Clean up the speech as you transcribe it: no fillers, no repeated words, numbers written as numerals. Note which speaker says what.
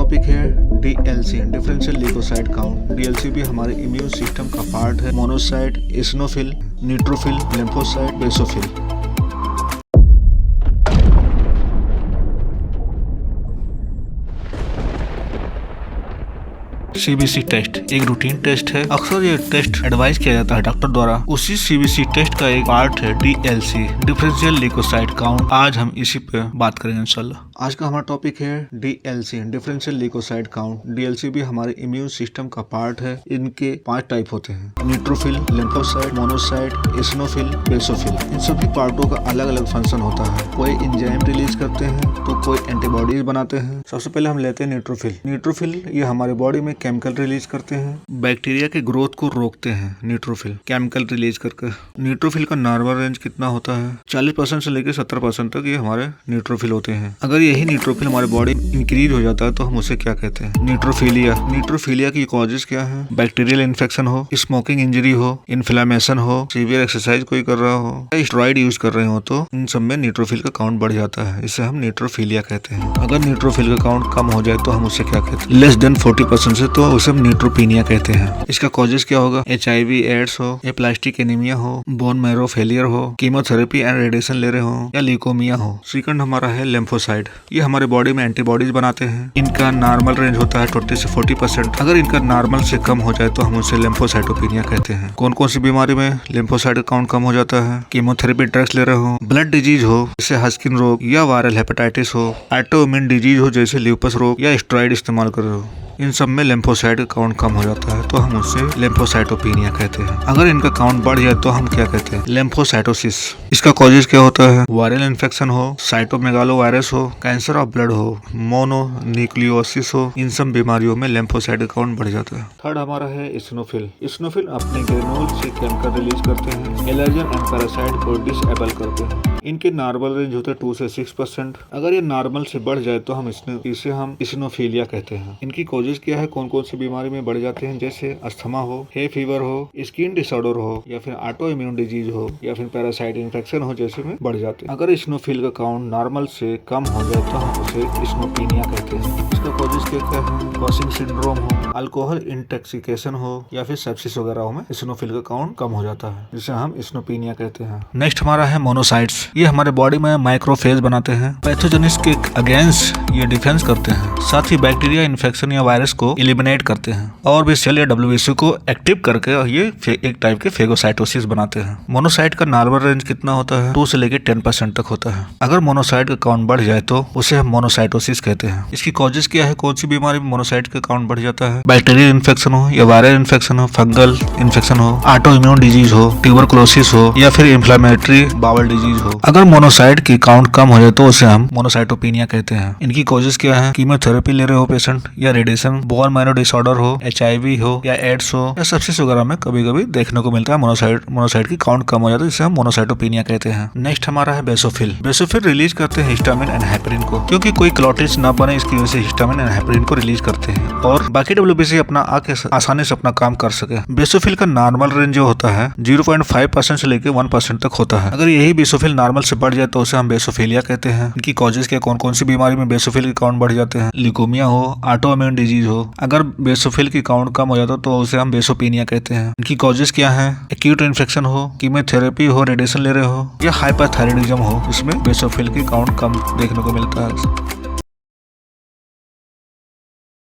Speaker 1: Topic है DLC, differential leucocyte count. DLC भी हमारे इम्यून सिस्टम का पार्ट है। Monocyte, eosinophil, neutrophil, lymphocyte, basophil. CBC test एक रूटीन टेस्ट है। अक्सर ये टेस्ट एडवाइस किया जाता है डॉक्टर द्वारा। उसी सीबीसी टेस्ट का एक पार्ट है डीएलसी, डिफरेंशियल ल्यूकोसाइट काउंट। आज हम इसी पे बात करेंगे इंशाल्लाह। आज का हमारा टॉपिक है DLC, differential leucocyte count. DLC भी हमारे इम्यून सिस्टम का पार्ट है। इनके 5 टाइप होते हैं: neutrophil, lymphocyte, monocyte, eosinophil, basophil. इन सभी पार्टों का अलग अलग फंक्शन होता है। कोई एंजाइम रिलीज करते हैं तो कोई एंटीबॉडीज बनाते हैं। सबसे पहले हम लेते हैं न्यूट्रोफिल। न्यूट्रोफिल ये हमारे बॉडी में केमिकल रिलीज करते हैं, बैक्टीरिया के ग्रोथ को रोकते हैं। न्यूट्रोफिल केमिकल रिलीज करके। न्यूट्रोफिल का नॉर्मल रेंज कितना होता है? 40% से लेकर 70% तक ये हमारे न्यूट्रोफिल होते हैं। अगर यही न्यूट्रोफिल हमारे बॉडी इंक्रीज हो जाता है तो हम उसे क्या कहते हैं? न्यूट्रोफिलिया। न्यूट्रोफिलिया की कॉजेज क्या है? बैक्टीरियल इन्फेक्शन हो, स्मोकिंग इंजरी हो, इन्फ्लेमेशन हो, सीवियर एक्सरसाइज कोई कर रहा हो या स्टेरॉइड यूज कर रहे हो तो इन सब में न्यूट्रोफिल का काउंट बढ़ जाता है। इसे हम न्यूट्रोफिलिया कहते हैं। अगर न्यूट्रोफिल का काउंट कम हो जाए तो हम उसे क्या कहते हैं? लेस देन 40% से तो उसे हम न्यूट्रोपीनिया कहते हैं। इसका कॉजेज क्या होगा? HIV, एड्स हो, या प्लास्टिक एनीमिया हो, बोन मैरो फेलियर हो, कीमोथेरेपी एंड रेडिएशन ले रहे हो, या ल्यूकोमिया हो। सेकंड हमारा है लिम्फोसाइट। ये हमारे बॉडी में एंटीबॉडीज बनाते हैं। इनका नॉर्मल रेंज होता है 20 से 40%। अगर इनका नॉर्मल से कम हो जाए तो हम उसे लिम्फोसाइटोपिनिया कहते हैं। कौन कौन सी बीमारी में लिम्फोसाइट का काउंट कम हो जाता है? कीमोथेरेपी ड्रग्स ले रहे हो, ब्लड डिजीज हो जैसे हस्किन रोग या वायरल हेपेटाइटिस हो, ऑटोइम्यून डिजीज हो जैसे ल्यूपस रोग, या स्टेरॉइड इस्तेमाल कर रहे हो। इन सब में लिम्फोसाइट का काउंट कम हो जाता है तो हम उसे लिम्फोसाइटोपिनिया कहते हैं। अगर इनका काउंट बढ़ जाए तो हम क्या कहते हैं? लिम्फोसाइटोसिस। इसका कॉजेज क्या होता है? वायरल इन्फेक्शन हो, साइटोमेगालोवायरस हो, कैंसर ऑफ ब्लड हो, मोनोन्यूक्लियोसिस हो। इन सब बीमारियों में लिम्फोसाइट का काउंट बढ़ जाता है। थर्ड हमारा है इसिनोफिल। इसिनोफिल अपने ग्रेन्यूल से केमिकल रिलीज करते हैं। एलर्जन एंड पैरासाइट को डिसेबल करते हैं। इनके नॉर्मल रेंज होते हैं 2 से 6%। अगर ये नॉर्मल से बढ़ जाए तो हम इसे इसिनोफिलिया कहते हैं। इनकी कॉजेज क्या है? कौन कौन सी बीमारी में बढ़ जाते हैं? जैसे अस्थमा हो, हे फीवर हो, स्किन डिसऑर्डर हो, या फिर ऑटो इम्यून डिजीज हो, या फिर पैरासाइट इन्फेक्शन हो जैसे में बढ़ जाते हैं। अगर इसिनोफिल का काउंट नॉर्मल से कम हो जाए तो हम उसे इसिनोपिनिया कहते हैं। इसका कॉजेज क्या है? क्रॉसिंग सिंड्रोम हो, अल्कोहल इंटॉक्सिकेशन हो, या फिर सेप्सिस वगैरह हो में इसिनोफिल का काउंट कम हो जाता है, जिसे हम इसिनोपिनिया कहते हैं। नेक्स्ट हमारा है मोनोसाइट्स। ये हमारे बॉडी में माइक्रोफेज बनाते हैं। पैथोजेनिस के अगेंस्ट ये डिफेंस करते हैं। साथ ही बैक्टीरिया, इन्फेक्शन या वायरस को एलिमिनेट करते हैं। और भी सेल या WBC को एक्टिव करके ये एक टाइप के फेगोसाइटोसिस बनाते हैं। मोनोसाइट का नॉर्मल रेंज कितना होता है? 2 से लेकर 10% तक होता है। अगर मोनोसाइट का काउंट बढ़ जाए तो उसे हम मोनोसाइटोसिस कहते हैं। इसकी कॉजेज क्या है? कौन सी बीमारी में मोनोसाइट का काउंट बढ़ जाता है? बैक्टीरियल इन्फेक्शन हो, या वायरल इन्फेक्शन हो, फंगल इन्फेक्शन हो, ऑटो इम्यून डिजीज हो, ट्यूबरकुलोसिस हो, या फिर इन्फ्लेमेटरी बाउल डिजीज हो। अगर मोनोसाइट की काउंट कम हो जाए तो उसे हम मोनोसाइटोपिनिया कहते हैं। इनकी कॉजेज क्या है? कीमोथेरेपी ले रहे हो पेशेंट, या रेडिएशन, बोन मैरो डिसऑर्डर हो, HIV हो, या एड्स हो, या सेप्सिस वगैरह में कभी कभी देखने को मिलता है मोनोसाइट की काउंट कम हो जाता है, इसे हम मोनोसाइटोपिनिया कहते हैं। नेक्स्ट हमारा है बेसोफिल। बेसोफिल रिलीज करते हैं हिस्टामिन एंड हेपरिन को। क्योंकि कोई क्लॉटेज ना बने इसकी वजह से हिस्टामिन एंड हेपरिन को रिलीज करते हैं और बाकी WBC अपना आके आसानी से अपना काम कर सके। बेसोफिल का नॉर्मल रेंज जो होता है 0.5% से लेकर 1% तक होता है। अगर यही बेसोफिल नॉर्मल से बढ़ जाए तो उसे हम बेसोफिलिया कहते हैं। इनकी कॉजेज क्या? कौन कौन सी बीमारी में बेसोफिल के काउंट बढ़ जाते हैं? ल्यूकोमिया हो, ऑटो इम्यून डिजीज हो। अगर बेसोफिल की काउंट कम हो जाता तो उसे हम बेसोपिनिया कहते हैं। इनकी कॉजेज क्या है? एक्यूट इन्फेक्शन हो, कीमोथेरेपी हो, रेडिएशन ले रहे हो, या हाइपरथायराइडिज्म हो, इसमें बेसोफिल की काउंट कम देखने को मिलता है।